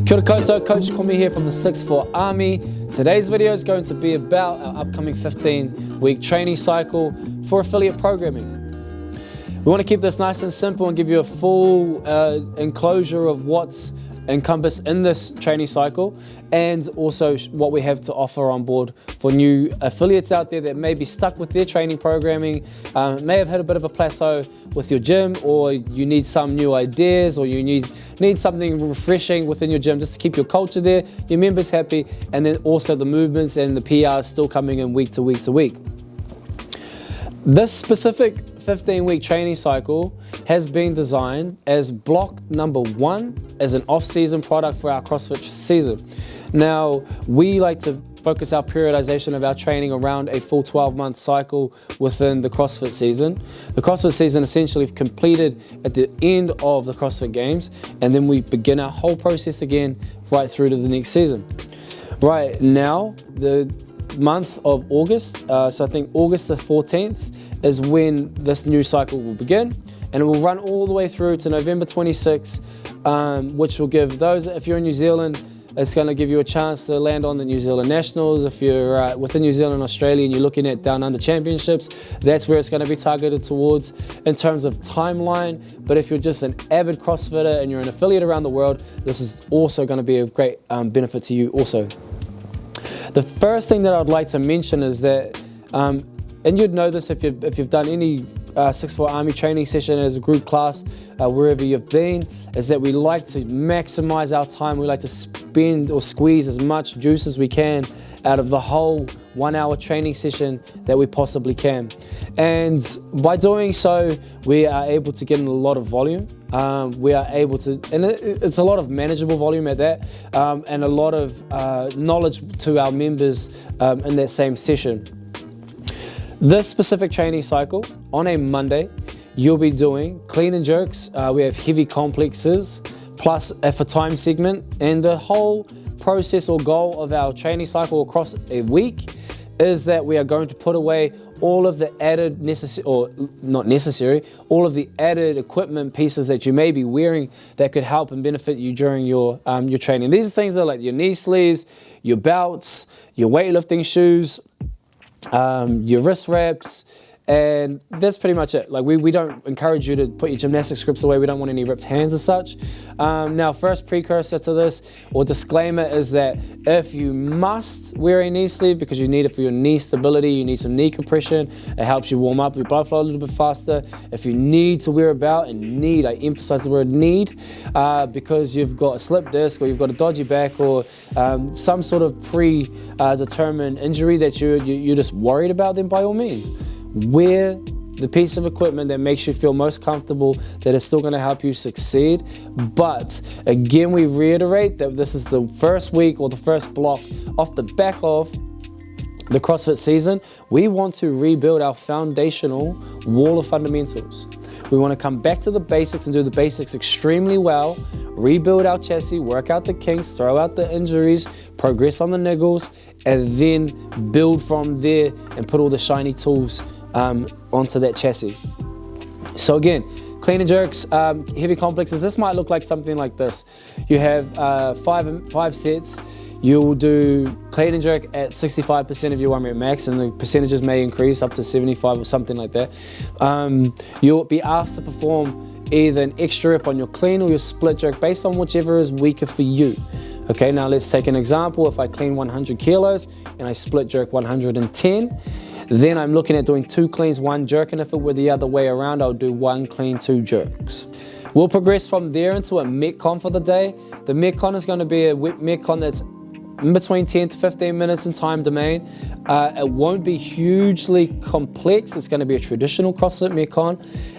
Kia ora koutou, Coach Kumi here from the 6'4 Army. Today's video is going to be about our upcoming 15-week training cycle for affiliate programming. We want to keep this nice and simple and give you a full enclosure of what's encompassed in this training cycle, and also what we have to offer on board for new affiliates out there that may be stuck with their training programming, may have hit a bit of a plateau with your gym, or you need some new ideas, or you need something refreshing within your gym just to keep your culture there, your members happy, and then also the movements and the PRs still coming in week to week to week. This specific 15-week training cycle has been designed as block number 1 as an off-season product for our CrossFit season. Now, we like to focus our periodization of our training around a full 12-month cycle within the CrossFit season. The CrossFit season essentially completed at the end of the CrossFit Games, and then we begin our whole process again right through to the next season. Right now, the month of August, so I think August the 14th is when this new cycle will begin, and it will run all the way through to November 26th, which will give those, if you're in New Zealand, it's going to give you a chance to land on the New Zealand Nationals. If you're within New Zealand and Australia and you're looking at Down Under Championships, that's where it's going to be targeted towards in terms of timeline. But if you're just an avid CrossFitter and you're an affiliate around the world, this is also going to be of great benefit to you also. The first thing that I'd like to mention is that, and you'd know this if you've done any 6'4 Army training session as a group class, wherever you've been, is that we like to maximize our time. We like to spend or squeeze as much juice as we can out of the whole 1-hour training session that we possibly can. And by doing so, we are able to get in a lot of volume. We are able to, and it's a lot of manageable volume at that, and a lot of knowledge to our members in that same session. This specific training cycle, on a Monday, you'll be doing clean and jerks. We have heavy complexes, plus a for time segment, and the whole process or goal of our training cycle across a week is that we are going to put away all of the added all of the added equipment pieces that you may be wearing that could help and benefit you during your training. These things are like your knee sleeves, your belts, your weightlifting shoes, your wrist wraps, and that's pretty much it. Like we don't encourage you to put your gymnastics grips away. We don't want any ripped hands as such. Now, first precursor to this, or disclaimer, is that if you must wear a knee sleeve because you need it for your knee stability, you need some knee compression, it helps you warm up your blood flow a little bit faster. If you need to wear a belt, and need, I emphasize the word need, because you've got a slip disc or you've got a dodgy back or some sort of predetermined injury that you're just worried about, then by all means, wear the piece of equipment that makes you feel most comfortable, that is still going to help you succeed. But again, we reiterate that this is the first week or the first block off the back of the CrossFit season. We want to rebuild our foundational wall of fundamentals. We want to come back to the basics and do the basics extremely well, rebuild our chassis, work out the kinks, throw out the injuries, progress on the niggles, and then build from there and put all the shiny tools onto that chassis. So again, clean and jerks, heavy complexes. This might look like something like this. You have five sets. You'll do clean and jerk at 65% of your 1 rep max, and the percentages may increase up to 75 or something like that. You'll be asked to perform either an extra rep on your clean or your split jerk based on whichever is weaker for you. Okay, now let's take an example. If I clean 100 kilos and I split jerk 110, then I'm looking at doing 2 cleans, 1 jerk, and if it were the other way around, I'll do 1 clean, 2 jerks. We'll progress from there into a Metcon for the day. The Metcon is going to be a Metcon that's in between 10 to 15 minutes in time domain. It won't be hugely complex. It's going to be a traditional CrossFit Metcon,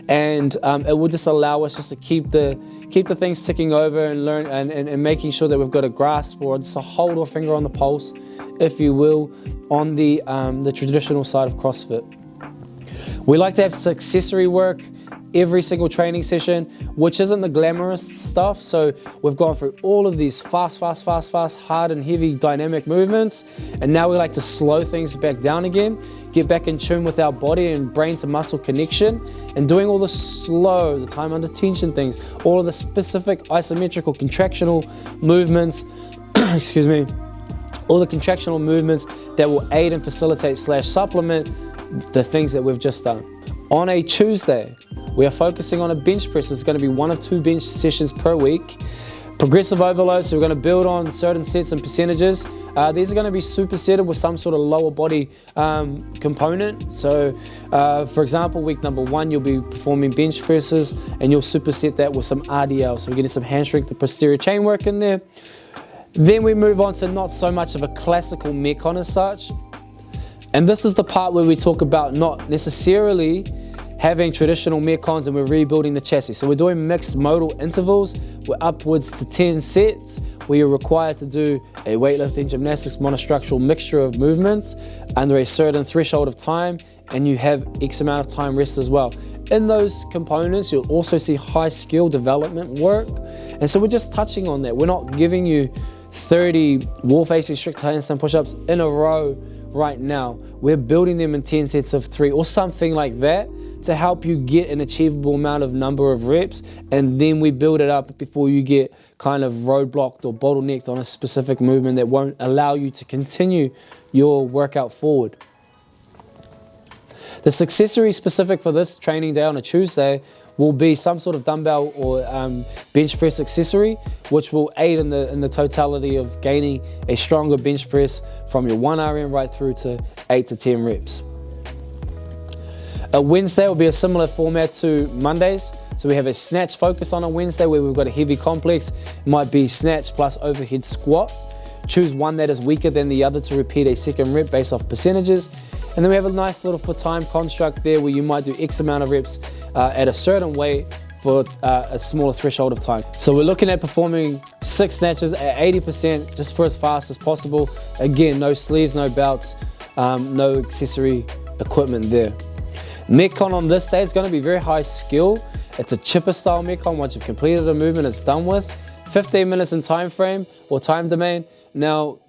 and it will just allow us just to keep the things ticking over and learn and making sure that we've got a grasp or just a hold or finger on the pulse, if you will, on the traditional side of CrossFit. We like to have accessory work every single training session, which isn't the glamorous stuff. So we've gone through all of these fast, hard and heavy dynamic movements. And now we like to slow things back down again, get back in tune with our body and brain to muscle connection, and doing all the slow, the time under tension things, all of the specific isometrical contractional movements, excuse me, all the contractional movements that will aid and facilitate / supplement the things that we've just done. On a Tuesday, we are focusing on a bench press. It's going to be 1 of 2 bench sessions per week. Progressive overload, so we're going to build on certain sets and percentages. These are going to be supersetted with some sort of lower body component. So, for example, week number 1, you'll be performing bench presses and you'll superset that with some RDL. So we're getting some hamstring to posterior chain work in there. Then we move on to not so much of a classical metcon as such. And this is the part where we talk about not necessarily having traditional metcons and we're rebuilding the chassis. So we're doing mixed modal intervals. We're upwards to 10 sets where you're required to do a weightlifting gymnastics monostructural mixture of movements under a certain threshold of time, and you have X amount of time rest as well. In those components, you'll also see high skill development work. And so we're just touching on that. We're not giving you 30 wall facing strict handstand push-ups in a row right now. We're building them in 10 sets of 3 or something like that to help you get an achievable amount of number of reps, and then we build it up before you get kind of roadblocked or bottlenecked on a specific movement that won't allow you to continue your workout forward. The accessory specific for this training day on a Tuesday will be some sort of dumbbell or bench press accessory, which will aid in the totality of gaining a stronger bench press from your 1RM right through to 8 to 10 reps. A Wednesday will be a similar format to Mondays. So we have a snatch focus on a Wednesday where we've got a heavy complex. It might be snatch plus overhead squat. Choose one that is weaker than the other to repeat a second rep based off percentages. And then we have a nice little for time construct there where you might do X amount of reps at a certain weight for a smaller threshold of time. So we're looking at performing 6 snatches at 80% just for as fast as possible. Again, no sleeves, no belts, no accessory equipment there. Metcon on this day is going to be very high skill. It's a chipper style metcon. Once you've completed a movement, it's done with. 15 minutes in time frame or time domain. Now,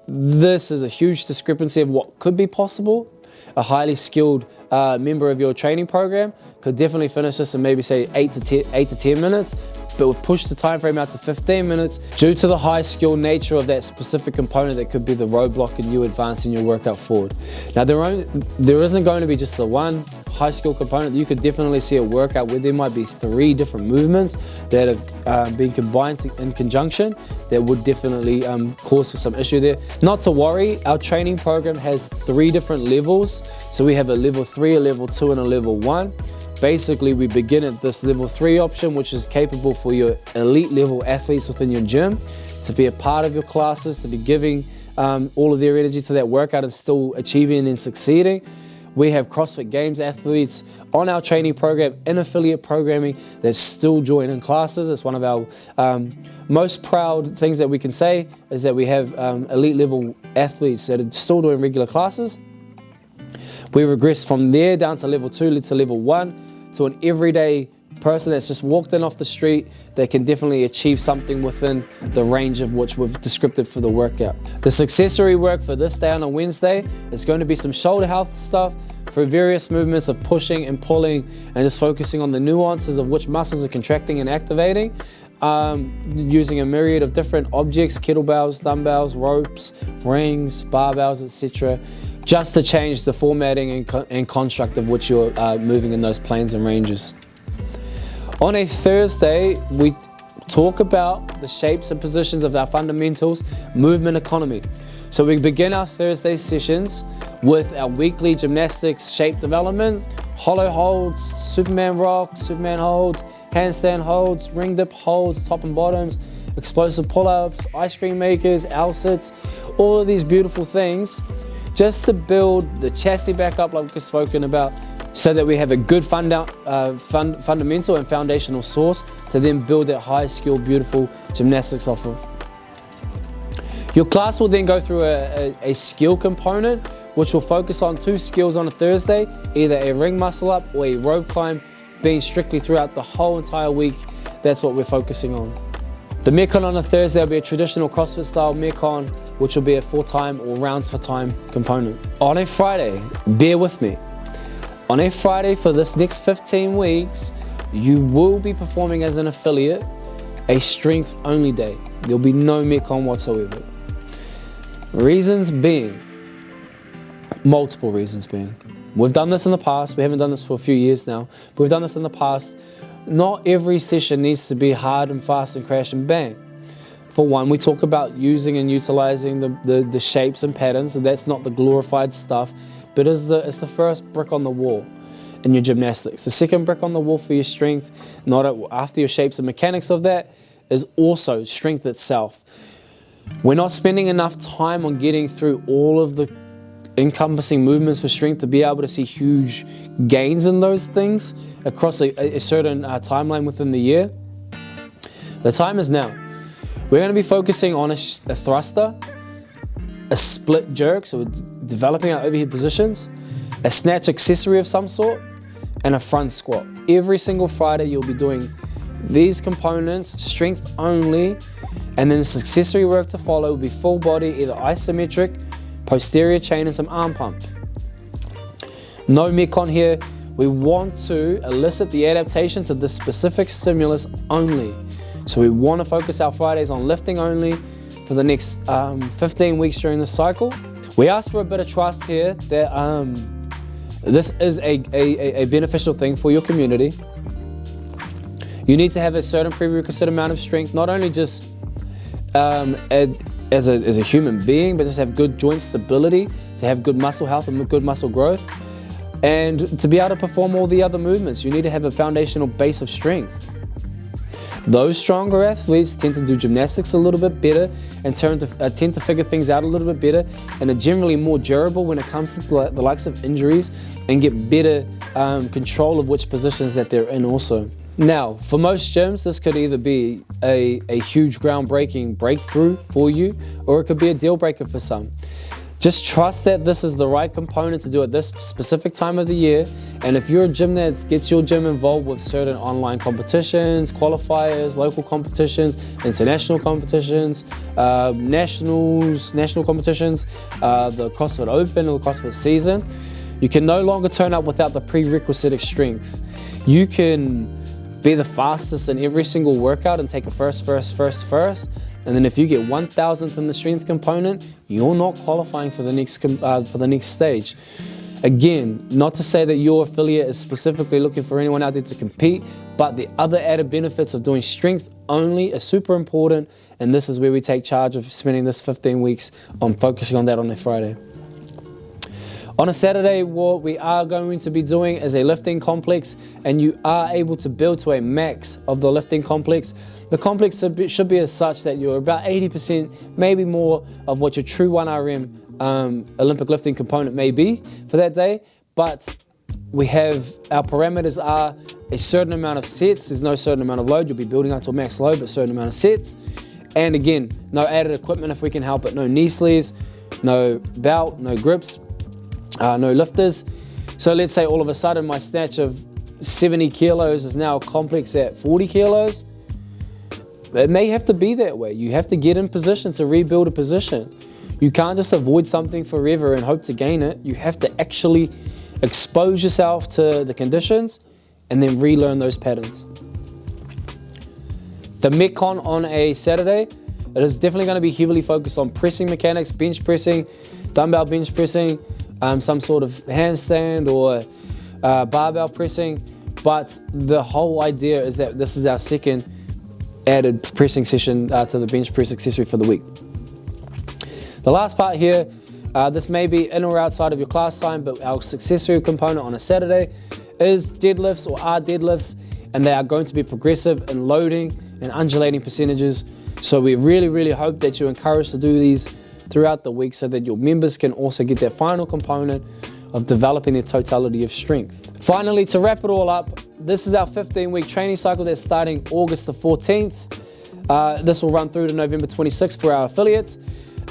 this is a huge discrepancy of what could be possible. A highly skilled member of your training program could definitely finish this in maybe say 8 to 10 minutes, but we've pushed the time frame out to 15 minutes due to the high skill nature of that specific component that could be the roadblock in you advancing your workout forward. Now, there isn't going to be just the one high skill component. You could definitely see a workout where there might be 3 different movements that have been combined in conjunction that would definitely cause for some issue there. Not to worry, our training program has 3 different levels. So we have a level 3, a level 2, and a level 1. Basically, we begin at this level 3 option, which is capable for your elite level athletes within your gym to be a part of your classes, to be giving all of their energy to that workout and still achieving and succeeding. We have CrossFit Games athletes on our training program in affiliate programming that still join in classes. It's one of our most proud things that we can say is that we have elite level athletes that are still doing regular classes. We regress from there down to level 2 to level 1 to an everyday person that's just walked in off the street that can definitely achieve something within the range of which we've described for the workout. This accessory work for this day on a Wednesday is going to be some shoulder health stuff for various movements of pushing and pulling and just focusing on the nuances of which muscles are contracting and activating, using a myriad of different objects, kettlebells, dumbbells, ropes, rings, barbells, etc., just to change the formatting and construct of which you're moving in those planes and ranges. On a Thursday, we talk about the shapes and positions of our fundamentals, movement economy. So we begin our Thursday sessions with our weekly gymnastics shape development, hollow holds, Superman rocks, Superman holds, handstand holds, ring dip holds, top and bottoms, explosive pull-ups, ice cream makers, L-sits, all of these beautiful things just to build the chassis back up like we've spoken about, so that we have a good fundamental and foundational source to then build that high skill, beautiful gymnastics off of. Your class will then go through a skill component, which will focus on 2 skills on a Thursday, either a ring muscle up or a rope climb being strictly throughout the whole entire week, that's what we're focusing on. The Metcon on a Thursday will be a traditional CrossFit style Metcon, which will be a 4-time or rounds for time component. On a Friday, bear with me, on a Friday for this next 15 weeks, you will be performing as an affiliate a strength only day. There'll be no Metcon whatsoever. Reasons being, multiple reasons being. We've done this in the past, we haven't done this for a few years now, but we've done this in the past. Not every session needs to be hard and fast and crash and bang. For one, we talk about using and utilizing the shapes and patterns, and that's not the glorified stuff, but it's the first brick on the wall in your gymnastics. The second brick on the wall for your strength, not after your shapes and mechanics of that, is also strength itself. We're not spending enough time on getting through all of the encompassing movements for strength to be able to see huge gains in those things across a certain timeline within the year. The time is now. We're going to be focusing on a thruster, a split jerk, so we're developing our overhead positions, a snatch accessory of some sort, and a front squat. Every single Friday you'll be doing these components, strength only, and then this accessory work to follow will be full body, either isometric, posterior chain, and some arm pumps. No Metcon here. We want to elicit the adaptation to this specific stimulus only. So we want to focus our Fridays on lifting only for the next 15 weeks during the cycle. We ask for a bit of trust here that this is a beneficial thing for your community. You need to have a certain prerequisite amount of strength, not only just as a human being, but just have good joint stability, to have good muscle health and good muscle growth, and to be able to perform all the other movements. You need to have a foundational base of strength. Those stronger athletes tend to do gymnastics a little bit better and tend to figure things out a little bit better, and are generally more durable when it comes to the likes of injuries, and get better control of which positions that they're in also. Now, for most gyms, this could either be a huge groundbreaking breakthrough for you, or it could be a deal breaker for some. Just trust that this is the right component to do at this specific time of the year. And if you're a gym that gets your gym involved with certain online competitions, qualifiers, local competitions, international competitions, national competitions, the CrossFit Open or the CrossFit season, you can no longer turn up without the prerequisite of strength. You can be the fastest in every single workout and take a first, and then if you get 1,000th in the strength component, you're not qualifying for the next stage. Again, not to say that your affiliate is specifically looking for anyone out there to compete, but the other added benefits of doing strength only are super important, and this is where we take charge of spending this 15 weeks on focusing on that on a Friday. On a Saturday, what we are going to be doing is a lifting complex, and you are able to build to a max of the lifting complex. The complex should be as such that you're about 80%, maybe more, of what your true 1RM Olympic lifting component may be for that day. But we have, our parameters are a certain amount of sets. There's no certain amount of load. You'll be building up to max load, but a certain amount of sets. And again, no added equipment if we can help it. No knee sleeves, no belt, no grips. No lifters. So let's say all of a sudden my snatch of 70 kilos is now complex at 40 kilos. It may have to be that way. You have to get in position to rebuild a position. You can't just avoid something forever and hope to gain it. You have to actually expose yourself to the conditions and then relearn those patterns. The Metcon on a Saturday, it is definitely going to be heavily focused on pressing mechanics, bench pressing, dumbbell bench pressing, some sort of handstand or barbell pressing, but the whole idea is that this is our second added pressing session to the bench press accessory for the week. The last part here, this may be in or outside of your class time, but our accessory component on a Saturday is deadlifts or are deadlifts, and they are going to be progressive in loading and undulating percentages. So we really hope that you're encouraged to do these throughout the week so that your members can also get that final component of developing their totality of strength. Finally, to wrap it all up, this is our 15-week training cycle that's starting August the 14th. This will run through to November 26th for our affiliates.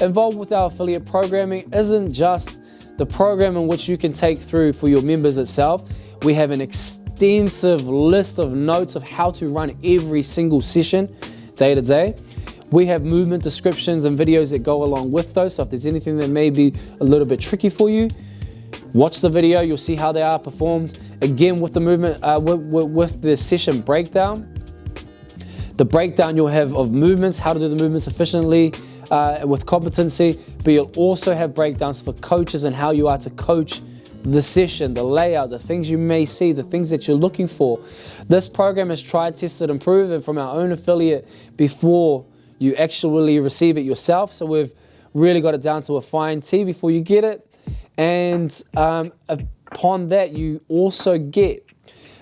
Involved with our affiliate programming isn't just the program in which you can take through for your members itself. We have an extensive list of notes of how to run every single session day to day. We have movement descriptions and videos that go along with those. So if there's anything that may be a little bit tricky for you, watch the video. You'll see how they are performed. Again, with the movement, with the session breakdown, the breakdown you'll have of movements, how to do the movements efficiently with competency, but you'll also have breakdowns for coaches and how you are to coach the session, the layout, the things you may see, the things that you're looking for. This program is tried, tested, and proven from our own affiliate before you actually receive it yourself. So we've really got it down to a fine tee before you get it. And upon that, you also get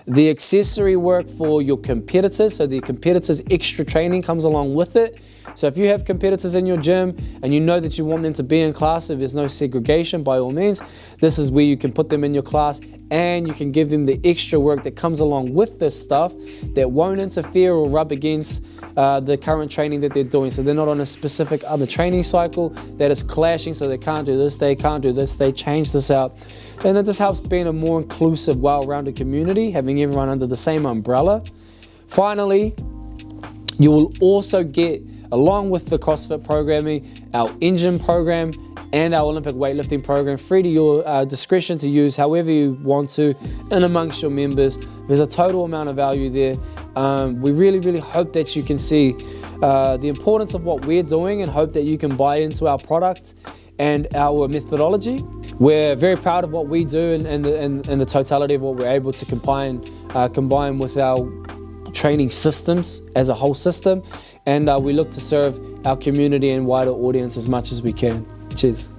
the accessory work for your competitors. So the competitors' extra training comes along with it. So if you have competitors in your gym and you know that you want them to be in class, if there's no segregation, by all means, this is where you can put them in your class and you can give them the extra work that comes along with this stuff that won't interfere or rub against the current training that they're doing. So they're not on a specific other training cycle that is clashing, so they can't do this, they can't do this, they change this out. And it just helps being a more inclusive, well-rounded community, having everyone under the same umbrella. Finally, you will also get, along with the CrossFit programming, our engine program and our Olympic weightlifting program, free to your discretion to use however you want to and amongst your members. There's a total amount of value there. We really, really hope that you can see the importance of what we're doing and hope that you can buy into our product and our methodology. We're very proud of what we do and the totality of what we're able to combine with our training systems as a whole system, and we look to serve our community and wider audience as much as we can. Cheers.